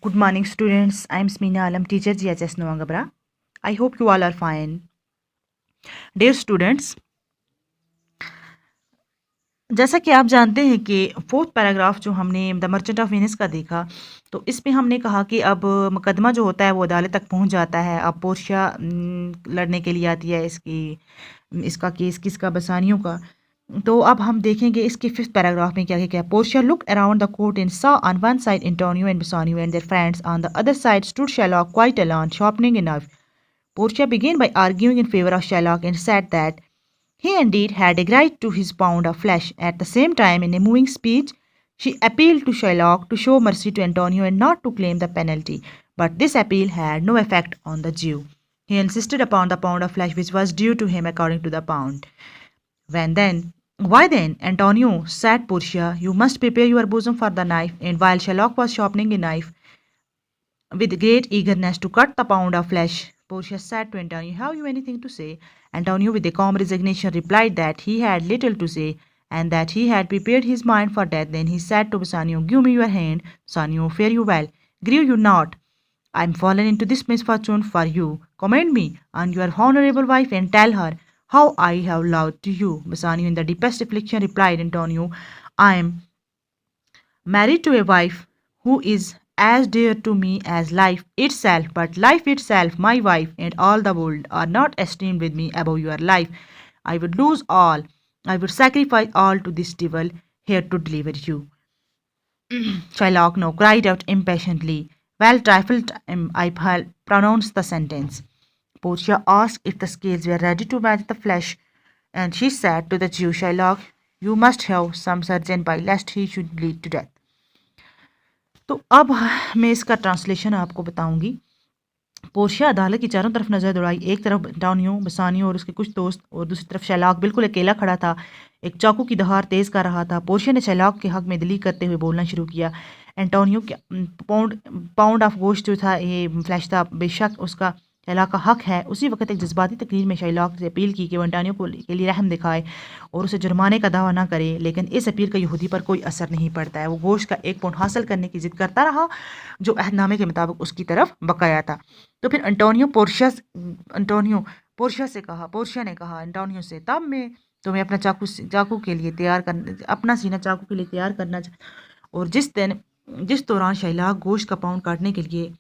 Good morning, students. I'm Smina Alam, teacher GHS Novangabra. I hope you all are fine. Dear students, जैसा कि आप जानते हैं कि फोर्थ पैराग्राफ जो हमने द मर्चेंट ऑफ वेनिस का देखा, तो इसमें हमने कहा कि अब मुकदमा जो होता है वो अदालत तक पहुंच जाता है। अब पोर्शिया लड़ने के लिए आती है इसका केस किसका, बसानियों का। तो अब हम देखेंगे इसके फिफ्थ पैराग्राफ में क्या क्या। Portia look around the court and saw on one side Antonio and Bassanio and their friends, on the other side stood Shylock quite alone, sharpening a knife. Portia began by arguing in favor of Shylock and said that he indeed had a right to his pound of flesh. At the same time, in a moving speech, she appealed to Shylock to show mercy to Antonio and not to claim the penalty. But this appeal had no effect on the Jew. He insisted upon the pound of flesh which was due to him according to the pound. Why then, Antonio, said Portia, you must prepare your bosom for the knife. And while Shylock was sharpening a knife with great eagerness to cut the pound of flesh, Portia said to Antonio, have you anything to say? Antonio, with a calm resignation, replied that he had little to say, and that he had prepared his mind for death. Then he said to Bassanio, give me your hand. Bassanio, fare you well. Grieve you not. I am fallen into this misfortune for you. Commend me on your honorable wife and tell her how I have loved you. Bassanio, in the deepest affliction, replied Antonio, I am married to a wife who is as dear to me as life itself, but life itself, my wife, and all the world are not esteemed with me above your life. I would lose all, I would sacrifice all to this devil here to deliver you. Shylock now cried out impatiently. Well, trifled, I pronounced the sentence. Portia asked if the scales were ready to match the flesh, and she said to the Jew, Shylock, you must have some surgeon by lest he should bleed to death. तो अब मैं इसका translation आपको बताऊंगी। Portia अदालत की चारों तरफ नज़र दौड़ाई। एक तरफ एंटोनियो, बसानियो और उसके कुछ दोस्त, और दूसरी तरफ शैलॉक बिल्कुल अकेला खड़ा था, एक चाकू की दहार तेज़ कर रहा था। पोर्शिया ने शैलॉक के हक में दिली करते हुए बोलना शुरू किया। एंटोनियो के पाउंड ऑफ गोश्त जो था, ये फ्लैश था, बेशक उसका शैलॉक का हक है। उसी वक्त एक जज्बाती तकरीर में शैलॉक से अपील की कि वो एंटोनियो के लिए रहम दिखाए और उसे जुर्माने का दावा ना करे, लेकिन इस अपील का यहूदी पर कोई असर नहीं पड़ता है। वो गोश्त का एक पाउंड हासिल करने की जिद करता रहा जो अहदनामे के मुताबिक उसकी तरफ बकाया था। तो फिर पोर्शिया ने कहा एंटोनियो से, तब मैं तुम्हें अपना चाकू के लिए तैयार कर अपना सीना चाकू के लिए तैयार करना। और जिस दौरान शैलाक गोश्त का पाउंड काटने के लिए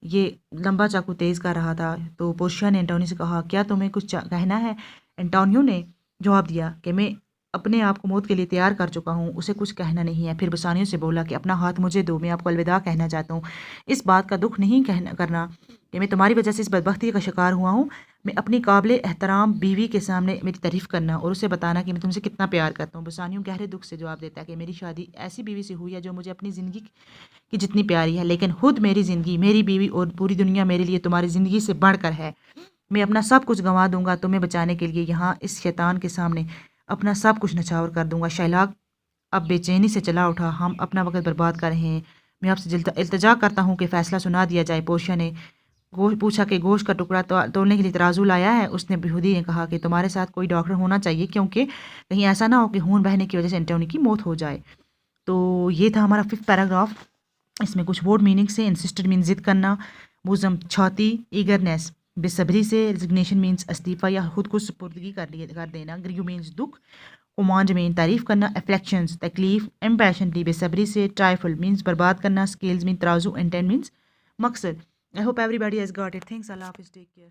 ये लंबा चाकू तेज़ कर रहा था, तो पोर्शिया ने एंटोनियो से कहा, क्या तुम्हें कुछ कहना है? एंटोनियो ने जवाब दिया कि मैं अपने आप को मौत के लिए तैयार कर चुका हूँ, उसे कुछ कहना नहीं है। फिर बसानियों से बोला कि अपना हाथ मुझे दो, मैं आपको अलविदा कहना चाहता हूँ। इस बात का दुख नहीं करना कि मैं तुम्हारी वजह से इस बदबख्ती का शिकार हुआ हूँ। मैं अपनी काबिल एहतराम बीवी के सामने मेरी तारीफ़ करना और उसे बताना कि मैं तुमसे कितना प्यार करता हूँ। बसानियों गहरे दुख से जवाब देता है कि मेरी शादी ऐसी बीवी से हुई है जो मुझे अपनी ज़िंदगी की जितनी प्यारी है, लेकिन खुद मेरी ज़िंदगी, मेरी बीवी और पूरी दुनिया मेरे लिए तुम्हारी ज़िंदगी से बढ़कर है। मैं अपना सब कुछ गंवा दूंगा तुम्हें बचाने के लिए, यहाँ इस शैतान के सामने अपना सब कुछ नछावर कर दूंगा। शैलाक अब बेचैनी से चला उठा, हम अपना वक्त बर्बाद कर रहे हैं, मैं आपसे इल्तजा करता हूँ कि फ़ैसला सुना दिया जाए। पोर्शिया ने पूछा कि गोश्त का टुकड़ा तोलने के लिए तराजू लाया है? उसने यहूदी ने कहा कि तुम्हारे साथ कोई डॉक्टर होना चाहिए, क्योंकि कहीं ऐसा ना हो कि खून बहने की वजह से एंटोनी की मौत हो जाए। तो ये था हमारा फिफ्थ पैराग्राफ। इसमें कुछ वर्ड मीनिंग से, इंसिस्टेड मीन जिद करना, बोज़म छाती, ईगरनेस बेसब्री से, रेजिग्नेशन मीन्स इस्तीफ़ा या खुद को सुपुर्दगी कर देना, ग्रीव मीन्स दुख, कमांड मीन तारीफ़ करना, एफ्लेक्शंस तकलीफ, इम्पैशनली बेसब्री से, ट्राइफल मीन्स बर्बाद करना, स्केल्स मीन तराजू, एंड मीन्स मकसद। I hope everybody has got it. Thanks, अल्लाह हाफिज़, टेक केयर।